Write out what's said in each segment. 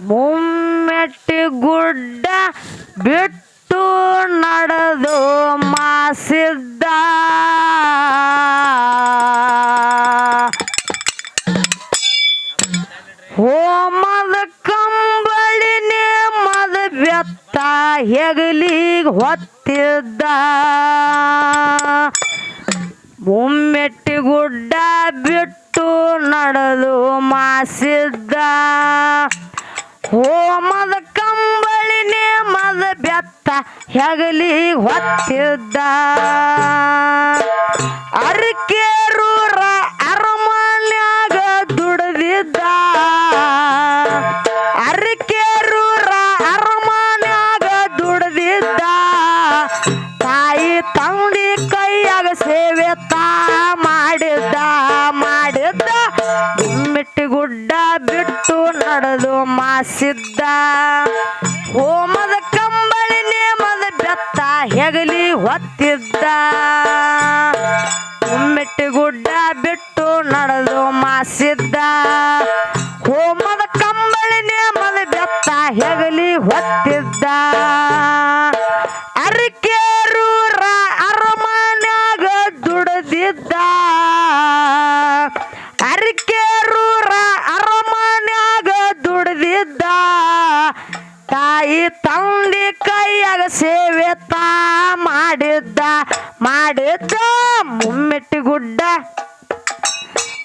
ಮುಮ್ಮೆಟ್ಟಿ ಗುಡ್ಡ ಬಿಟ್ಟು ನಡೆದು ಮಾಸಿದ್ದ ಹೋಮದ ಕಂಬಳಿ ನೇಮದ ಬೆತ್ತ ಹೆಗಲಿಗೆ ಹೊತ್ತಿದ್ದ ಮುಮ್ಮೆಟ್ಟಿ ಗುಡ್ಡ ಬಿಟ್ಟು ನಡೆದು ಮಾಸಿದ್ದ ಹೋಮದ ಕಂಬಳಿ ನೇಮದ ಬೆತ್ತ ಹೆಗಲಿಗೆ ಹೊತ್ತಿದ್ದ ಅರಕೇರೂರ ಅರಮನ್ಯಾಗ ದುಡಿದಿದ್ದ ಅರಕೇರೂರ ಅರಮನ್ಯಾಗ ದುಡಿದಿದ್ದ ತಾಯಿ ತಂದಿ ಕೈಯಾಗ ಸೇವೆ ಮಾಡಿದ್ದ ಮುಮ್ಮೆಟ್ಟಿ ಗುಡ್ಡ ಬಿಟ್ಟು ನಡೆದು ಮಾಸಿದ್ದ ಹೋಮದ ಕಂಬಳಿ ನೇಮದ ಬೆತ್ತ ಹೆಗಲಿ ಹೊತ್ತಿದ್ದ ಮುಮ್ಮೆಟ್ಟಿ ಗುಡ್ಡ ಬಿಟ್ಟು ನಡೆದು ಮಾಸಿದ್ದ ಹೋಮದ ಕಂಬಳಿ ನೇಮದ ಬೆತ್ತ ಹೆಗಲಿ ಹೊತ್ತಿದ್ದ ಅರಕೇರೂರ ಅರಮನ್ಯಾಗ ದುಡಿದಿದ್ದ ಅರಕೇರೂರ ಅರಮನ್ಯಾಗ ದುಡಿದಿದ್ದ ತಾಯಿ ತಂದಿ ಕೈಯಾಗ ಸೇವೆ ಮಾಡಿದ್ದ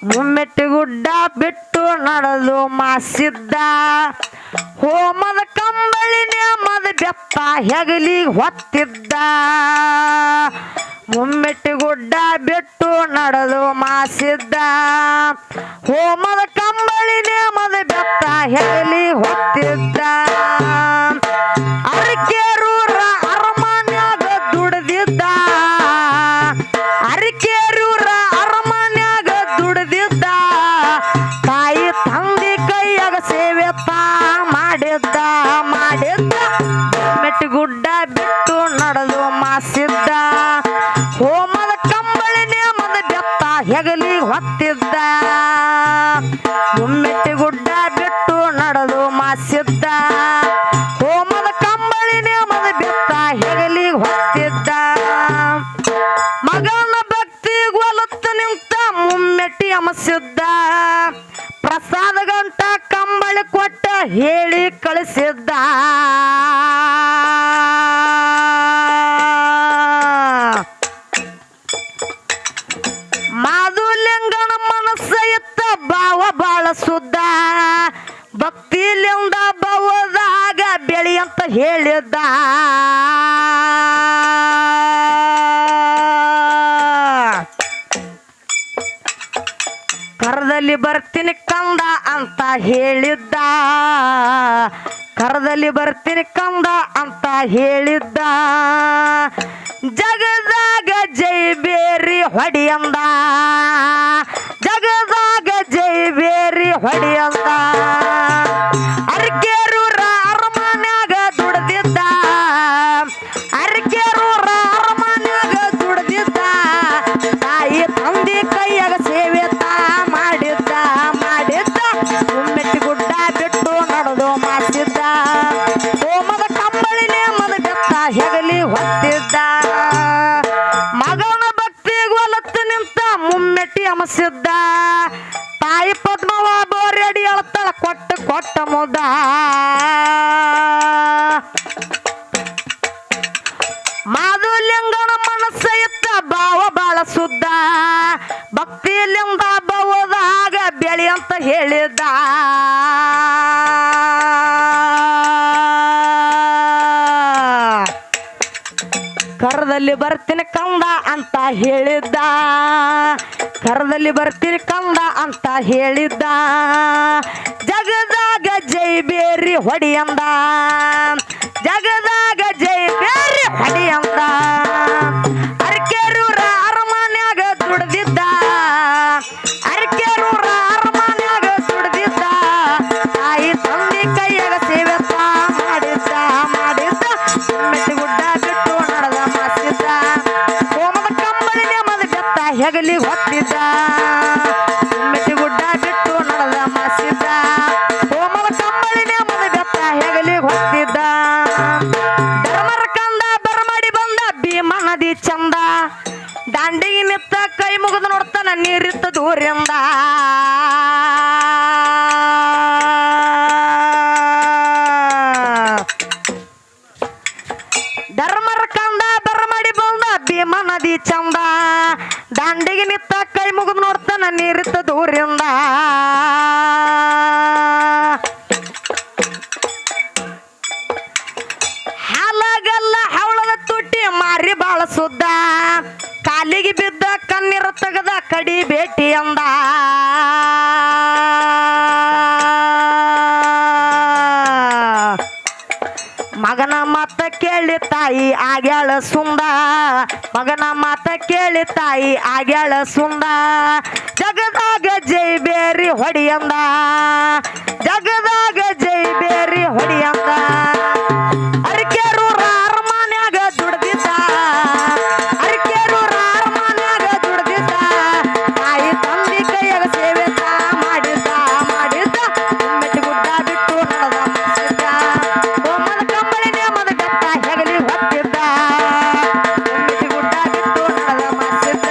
ಮುಮ್ಮೆಟ್ಟಿ ಗುಡ್ಡ ಬಿಟ್ಟು ನಡೆದು ಮಾಸಿದ್ದ ಹೋಮದ ಕಂಬಳಿ ನೇಮದ ಬೆತ್ತ ಹೆಗಲಿಗೆ ಹೊತ್ತಿದ್ದ ಮುಮ್ಮೆಟ್ಟಿ ಗುಡ್ಡ ಬಿಟ್ಟು ನಡೆದು ಮಾಸಿದ್ದ ಹೋಮದ ಕಂಬಳಿ ನೇಮದ ಬೆತ್ತ ಹೆಗಲಿಗೆ ಹೊತ್ತಿದ್ದ ಅರಕೇರೂರ ಅರಮನ್ಯಾಗ ದುಡಿದಿದ್ದ ಅರಕೇರೂರ ಅರಮನ್ಯಾಗ ದುಡಿದಿದ್ದ ತಾಯಿ ತಂದಿ ಕೈಯಾಗ ಸೇವೆ ಮಾಡಿದ್ದ ಮುಮ್ಮೆಟ್ಟಿ ಗುಡ್ಡ ಬಿಟ್ಟು ನಡೆದು ಮಾಸಿದ್ದ ಹೋಮದ ಕಂಬಳಿ ನೇಮದ ಬೆತ್ತ ಹೆಗಲಿಗೆ ಹೊತ್ತಿದ್ದ ಮುಮ್ಮೆಟ್ಟಿ ಗುಡ್ಡ ಬಿಟ್ಟು ನಡೆದು ಮಾಸಿದ್ದ ಹೋಮದ ಕಂಬಳಿ ನೇಮದ ಬೆತ್ತ ಹೆಗಲಿಗೆ ಹೊತ್ತಿದ್ದ ಮಗನ ಭಕ್ತಿ ಗೊಲತ್ತು ನಿಂತ ಮುಮ್ಮೆಟ್ಟಿ ಅಮಸಿದ್ದ ಪ್ರಸಾದ ಗಂಟ ಕಂಬಳಿ ಕೊಟ್ಟ ಹೇಳಿ ಕಳಿಸಿದ್ದ ಮಾದುಲಿಂಗನ ಮನಸ್ಸ ಇತ್ತ ಭಾವ ಬಾಳ ಸುದ್ದ ಭಕ್ತಿಲಿಂದ ಭಾವದಾಗ ಬೆಳಿ ಅಂತ ಹೇಳಿದ್ದ ಕರದಲ್ಲಿ ಬರ್ತೀನಿ ಕಂದ ಅಂತ ಹೇಳಿದ್ದ ಕರದಲ್ಲಿ ಬರ್ತೀನಿ ಕಂದ ಅಂತ ಹೇಳಿದ್ದ ಜಗದಾಗ ಜೈ ಬೇರಿ ಹೊಡಿಯಂದ ಜಗದಾಗ ಜೈ ಬೇರಿ ಹೊಡಿಯಂದ ಅರಕೇರೂರ ಅರಮನ್ಯಾಗ ದುಡಿದಿದ್ದ ಅರಕೇರೂರ ಅರಮನ್ಯಾಗ ದುಡಿದಿದ್ದ ತಾಯಿ ತಂದಿ ಕೈಯಾಗ ಸೇವೆ ಮಾಡಿದ್ದ ಮುಮ್ಮೆಟ್ಟಿ ಗುಡ್ಡ ಬಿಟ್ಟು ನಡೆದು ಮಾಸಿದ್ದ ಹೋಮದ ಕಂಬಳಿ ನೇಮದ ಬೆತ್ತ ಹೆಗಲಿ ಹೊತ್ತಿದ್ದ ಮಗನ ಭಕ್ತಿ ಗೊಲತ್ತು ನಿಂತ ಮುಮ್ಮೆಟ್ಟಿ ಅಮಸಿದ್ದ ತಾಯಿ ಪದ್ಮವ ಬೋರೆಡಿ ಅಳತಳ ಕೊಟ್ಟ ಮುದ ಮಾದುಲಿಂಗನ ಮನಸ್ಸ ಇತ್ತ ಭಾವ ಬಾಳ ಸುದ್ದ ಭಕ್ತಿಲಿಂದ ಭಾವದಾಗ ಬೆಳಿ ಅಂತ ಹೇಳಿದ್ದ ಕರದಲ್ಲಿ ಬರ್ತೀನಿ ಕಂದ ಅಂತ ಹೇಳಿದ್ದ ಕರದಲ್ಲಿ ಬರ್ತೀನಿ ಕಂದ ಅಂತ ಹೇಳಿದ್ದ ಜಗದಾಗ ಜೈ ಬೇರಿ ಹೊಡಿಯಂದ ಜಗದಾಗ ಜೈ ಬೇರಿ ಹೊಡಿಯಂದ ಅರಕೇರೂರ ಅರಮನ್ಯಾಗ ದುಡಿದಿದ್ದ ಅರಕೇರೂರ ಅರಮನ್ಯಾಗ ದುಡಿದಿದ್ದ ತಾಯಿ ತಂದಿ ಕೈಯಾಗ ಸೇವೆ ಕಾಲಿಗೆ ಬಿದ್ದ ಕಣ್ಣೀರ ತೆಗೆದ ಕಡಿ ಭೇಟಿ ಅಂದ ಮಗನ ಮಾತ ಕೇಳಿ ತಾಯಿ ಆಗ್ಯಾಳ ಸುಂದ ಮಗನ ಮಾತ ಕೇಳಿ ತಾಯಿ ಆಗ್ಯಾಳ ಸುಂದ ಜಗದಾಗ ಜೈ ಬೇರಿ ಹೊಡಿಯಂದ ಜಗದಾಗ ಜೈ ಬೇರಿ ಹೊಡಿಯಂದ ಅರಿಕೆರೂರ ಅರಮನ್ಯಾಗ ದುಡ್ದಿದ್ದ ಅರಿಕೆರೂರ ಅರಮನ್ಯಾಗ ದುಡ್ದಿದ್ದ ತಾಯಿ ತಂದಿ ಕೈಯಾಗ ಸೇವೆ ಮಾಡಿದ್ದ ಮಾಡಿದ್ದ ಮೆಟ್ಟಿ ಗುಡ್ಡ ಬಿಟ್ಟು ನಡೆದ ಮಸಿದ್ದ ಹೋಮದ ಕಂಬಳಿ ನೇಮದ ಗತ್ತ ಹೆಗಲಿ ಹೊತ್ತಿದ್ದ ಮೆಟ್ಟಿ ಗುಡ್ಡ ಬಿಟ್ಟು ನಡೆದ ಮಸಿದ್ದ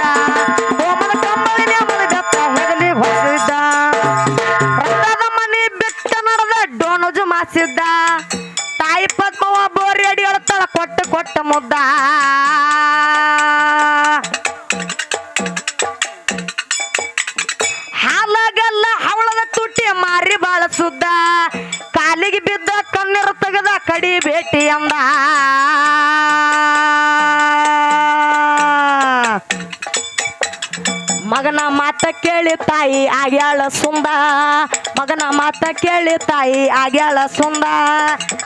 ಹೋಮದ ಕಂಬಳಿ ನೇಮದ ಗತ್ತ ಹೆಗಲಿ ಹೊತ್ತಿದ್ದ ರಕ್ತದ ಮನಿ ಬಿಟ್ಟ ನಡೆದ ಡೋಣಜು ಮಾಸಿದ್ದ ತಾಯಿ ಪದ್ಮವ ಬೋರಿ ಅಡಿ ಅಳತಾಳ ಕೊಟ್ಟ ಕೊಟ್ಟ ಮುದ್ದ ಹಾಲಾಗಲ್ಲ ಹವಳದ ತುಟಿ ಮಾರಿ ಬಾಳ ಸುದ್ದ ಕಾಲಿಗೆ ಬಿದ್ದ ಕಣ್ಣೀರು ತೆಗೆದ ಕಡಿ ಭೇಟಿ ಅಂದ ಮಗನ ಮಾತ ಕೇಳಿ ತಾಯಿ ಆಗ್ಯಾಳ ಸುಂದ ಮಗನ ಮಾತ ಕೇಳಿ ತಾಯಿ ಆಗ್ಯಾಳ ಸುಂದ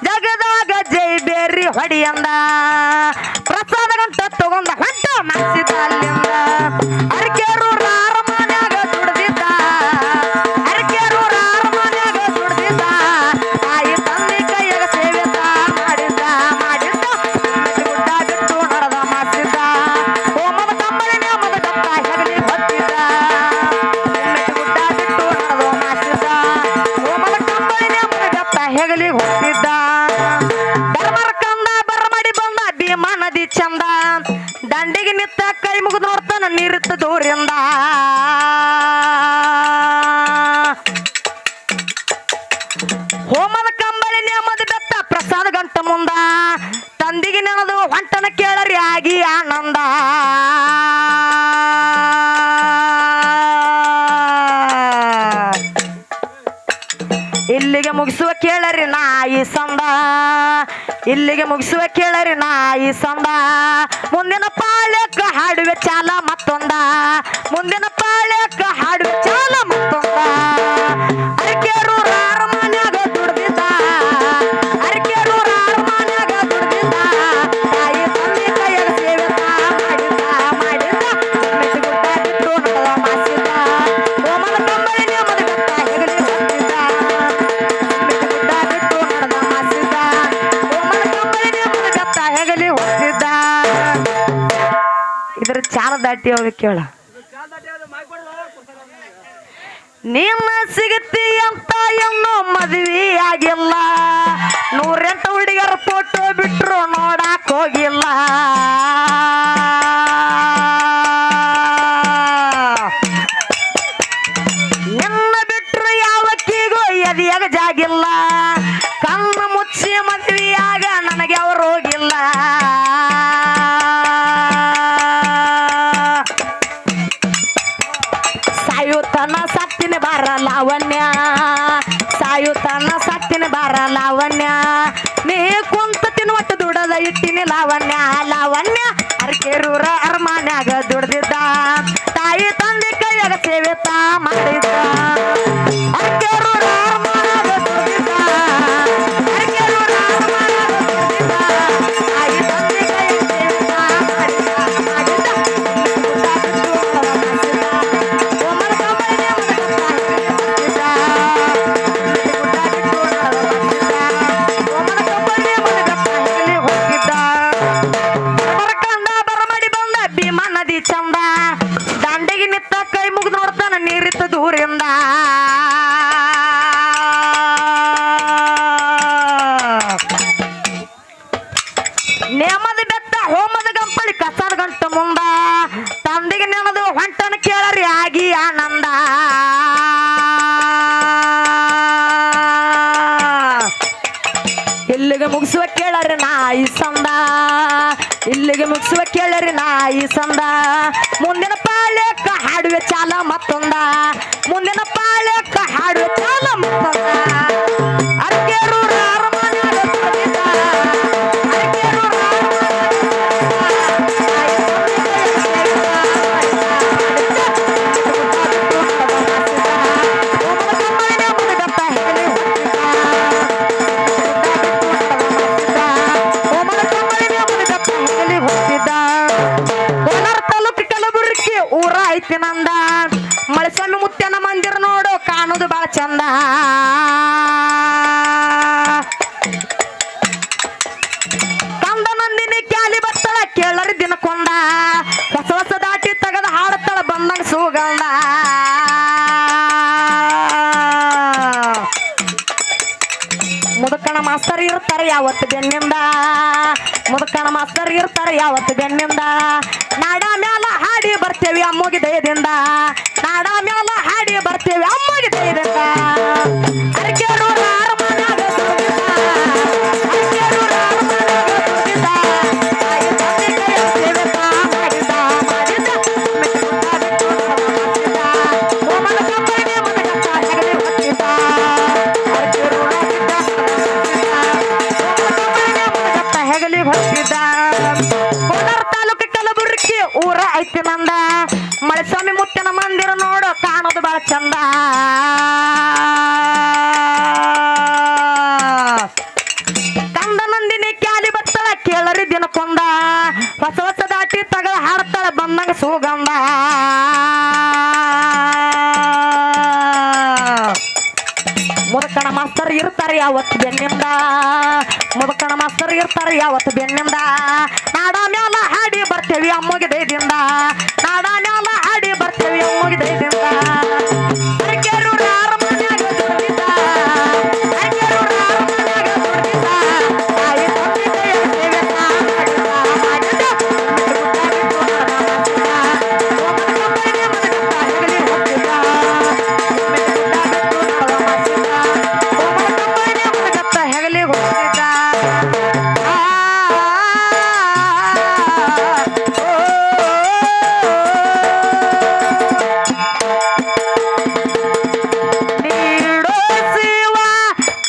ಜಗದಾಗ ಜೈ ಬೇರಿ ಹೊಡಿಯಂದ ಪ್ರಸಾದ ಗಂಟ ತಗೊಂಡ ಹೊಂಟ ಮಾಡಿಸಿದ ಅಲ್ಲಿಂದ ಅರಿಕೆರೂರ ಅರಮನ್ಯಾಗ ದುಡ್ದಿದ್ದ ಅರಿಕೆರೂರ ಅರಮನ್ಯಾಗ ದುಡ್ದಿದ್ದ ತಾಯಿ ತಂದೆ ಕೈಯಾಗ ಸೇವೆ ಮಾಡಿದ್ದ ಮಾಡಿದ್ದ ಗುಡ್ಡ ಬಿಟ್ಟು ನಡೆದ ಮಾಡಿಸಿದ್ದ ಹೋಮದ ಕಂಬಳಿ ನೇಮದ ಗತ್ತ ಹೆಗಲಿ ಹೊತ್ತಿದ್ದ ಗುಡ್ಡ ಬಿಟ್ಟು ನಡೆದ ಮಾಡಿಸಿದ್ದ ಹೋಮದ ಕಂಬಳಿ ನೇಮದ ಗತ್ತ ಹೆಗಲಿ ಹೊತ್ತಿದ್ದ ಧರ್ಮರ ಕಂದ ಬರಮಡಿ ಬಂದ ಭೀಮಾ ನದಿ ಚಂದ ದಂಡಿಗೆ ನಿತ್ತ ಕೈ ಮುಗಿದು ನೋಡ್ತಾನ ನೀರಿತ್ತ ದೂರಿಂದ ಹೋಮದ ಕಂಬಳಿ ನೇಮದ ಬೆತ್ತ ಪ್ರಸಾದ ಗಂಟ ಮುಂದ ತಂದಿಗೆ ನೆನದು ಹೊಂಟನ ಕೇಳರಿ ಆಗಿ ಆನಂದ ಇಲ್ಲಿಗೆ ಮುಗಿಸುವ ಕೇಳರಿ ನಾಯಿ ಸಂದ ಇಲ್ಲಿಗೆ ಮುಗಿಸುವ ಕೇಳರಿ ನಾಯಿ ಸಂದ ಮುಂದಿನ ಪಾಳ್ಯಕ್ಕ ಹಾಡುವೆ ಚಾಲ ಮತ್ತೊಂದ ಮುಂದಿನ ಪಾಳ್ಯಕ್ಕ ಹಾಡುವೆ ಚಾಲ ಮತ್ತೊಂದ ಅರಿಕೆರೂರ ಅರಮನ್ಯಾಗ ದುಡ್ದಿದ್ದ ಅರಿಕೆರೂರ ಅರಮನ್ಯಾಗ ದುಡ್ದಿದ್ದ ತಾಯಿ ತಂದೆ ಕೈಯಾಗ ಸೇವೆ ಮಾಡಿದ್ದ ಮಾಡಿದ್ದ ಮೆಟ್ಟಿ ಗುಡ್ಡ ಬಿಟ್ಟು ನಡೆದ ಮಾಡಿಸಿದ್ದ ಹೋಮದ ಕಂಬಳಿ ನೇಮದ ಗತ್ತ ಹೆಗಲಿ ಹೊತ್ತಿದ್ದ ಮೆಟ್ಟಿ ಗುಡ್ಡ ಬಿಟ್ಟು ನಡೆದ ಮಾಡಿಸಿದ್ದ ಹೋಮದ ಕಂಬಳಿ ನೇಮದ ಗತ್ತ ಹೆಗಲಿ ಹೊತ್ತಿದ್ದ ಇದ್ರ ಚಾಲ ದಾಟಿ ಹೋಗಿ ಕೇಳ ನೀನ ಸಿಗತಿ ಅಂತ ಇನ್ನೂ ಮದುವೆ ಆಗಿಲ್ಲ 108 ಹುಡುಗರ ಫೋಟೋ ಬಿಟ್ರು ನೋಡಾಕ್ ಹೋಗಿಲ್ಲ ನಿನ್ನ ಬಿಟ್ರು ಯಾವಕ್ಕಿಗೂ ಎದೆಯಾಗ ಜಾಗಿಲ್ಲ ಕಣ್ಣು ಮುಚ್ಚಿ ಮದುವೆಯಾಗ ನನಗೆ ಅವರು ಹೋಗಿಲ್ಲ ಸಾಯುತನ ಸತ್ತಿನ ಬಾರ ಲಾವಣ್ಯ ಸಾಯುತನ ಸತ್ತಿನ ಬಾರ ಲಾವಣ್ಯ ನೀ ಕುಂತ ತಿನ್ವಟ್ಟು ದುಡದ ಇಟ್ಟಿನಿ ಲಾವಣ್ಯ ಲಾವಣ್ಯ ಅರಿಕೆರೂರ ಅರಮನ್ಯಾಗ ದುಡ್ದಿದ್ದ ತಾಯಿ ತಂದೆ ಕೈಯಾಗ ಸೇವೆ ಮಾಡಿದ್ದ ಅರಿಕೆರೂರ ಅರಮನ್ಯಾಗ ದುಡ್ದಿದ್ದ ಅರಿಕೆರೂರ ಅರಮನ್ಯಾಗ ದುಡ್ದಿದ್ದ ತಾಯಿ ತಂದೆ ಕೈಯಾಗ ಸೇವೆ ಮಾಡಿದ್ದ ಮಾಡಿದ್ದ ಹೋಮದ ಕಂಬಳಿ ನೇಮದ ಗತ್ತ ಹೆಗಲಿ ಹೊತ್ತಿದ್ದ ಬರಕಂದ ಬರಮಡಿ ಬಂದ ಭೀಮಾ ನದಿ ಚಂದ ದಂಡೆಗೆ ನಿತ್ತ ಕೈ ಮುಗಿದು ನೋಡ್ತಾನ ನೀರಿತ್ತ ದೂರಿಂದ ನೇಮದ ಬೆತ್ತ ಹೋಮದ ಗಂಪಳಿ ಕಸದ ಗಂಟ ಮುಂದ ತಂದಿಗೆ ನೆನದು ಹೊಂಟನ ಕೇಳರಿ ಆಗಿ ಆನಂದ ಇಲ್ಲಿಗೆ ಮುಗಿಸುವ ಕೇಳರಿ ನಾಯಿ ಸಂದ ಇಲ್ಲಿಗೆ ಮುಗಿಸುವ ಕೇಳರಿ ನಾಯಿ ಸಂದ ಮುಂದಿನ ಪಾಳ್ಯಕ್ಕ ಹಾಡುವೆ ಚಾಲ ಮತ್ತೊಂದ ಮುಂದಿನ ಪಾಳ್ಯಕ್ಕ ಹಾಡುವೆ ಚಾಲ ಮತ್ತೊಂದ ಅರಿಕೆರೂರ ಅರಮನ್ಯಾಗ ದುಡ್ದಿದ್ದ ಅರಿಕೆರೂರ ಅರಮನ್ಯಾಗ ದುಡ್ದಿದ್ದ ಕಂದ ನಂದಿನಿ ಕ್ಯಾಲಿ ಬರ್ತಳ ಕೇಳರಿ ದಿನಕೊಂದ ಹೊಸ ಹೊಸ ದಾಟಿ ತೆಗೆದ ಹಾಡತಳ ಬಂದಂಗ ಸುಗಂಧ ಮುದುಕಣ ಮಾಸ್ತರ್ ಇರ್ತಾರೆ ಯಾವತ್ತು ಬೆನ್ನಿಂದ ಮುದುಕಣ ಮಾಸ್ತರ್ ಇರ್ತಾರೆ ಯಾವತ್ತು ಬೆನ್ನಿಂದ ನಾಡ ಮ್ಯಾಲ ಹಾಡಿ ಬರ್ತೇವಿ ಅಮ್ಮೋಗಿ ದಯದಿಂದ ನಾಡ ಮ್ಯಾಲ ಹಾಡಿ ಬರ್ತೇವಿ ಅಮ್ಮೋಗಿ ದಯದಿಂದ ಅರಕೇರೂರ ಅರಮನ್ಯಾಗ ದುಡಿದ, ಅರಕೇರೂರ ಅರಮನ್ಯಾಗ ದುಡಿದ, ತಾಯಿ ತಂದೆ ಕೈಯ ಸೇವೆ ತಾ ಮಾಡಿದ, ಮಿಕ್ಕ ಬಿಟ್ಟು ಸಮಾಸಿದ, ಓಮನ ಕಂಬನಿ ಮನಗಟ್ಟ ಹೆಗಲಿ ಹೊತ್ತಿದ, ಅರಕೇರೂರ ಹೆಗಲಿ ಹೊತ್ತಿದ್ದ ಕೋಲಾರ ತಾಲೂಕು ಕಲಬುರ್ಗಿ ಊರ ಐತಿ ನಂದ ಮಳೆಸ್ವಾಮಿ ಮುತ್ತನ ಮಂದಿರ ನೋಡು ಕಾಣೋದು ಬಹಳ ಚಂದ ಕಂದ ನಂದಿನಿ ಕ್ಯಾಲಿ ಬತ್ತಳ ಕೇಳರಿ ದಿನಕೊಂದ ಹೊಸ ಹೊಸ ದಾಟಿ ತಗದ ಹಾಡ್ತಾಳ ಬಂದಂಗ ಸುಗಂಧ ಮುದುಕಣ ಮಾಸ್ತರ್ ಇರ್ತಾರೆ ಯಾವತ್ತು ಬೆನ್ನಿಂದ ಮುದುಕಣ ಮಾಸ್ತರ್ ಇರ್ತಾರೆ ಯಾವತ್ತು ಬೆನ್ನಿಂದ ನಾಡ ಮ್ಯಾಲ ಹಾಡಿ ಬರ್ತೇವಿ ಅಮ್ಮೋಗಿ ದಯದಿಂದ ನಾಡ ಮ್ಯಾಲ ಹಾಡಿ ಬರ್ತೇವಿ ಅಮ್ಮೋಗಿ ದಯದಿಂದ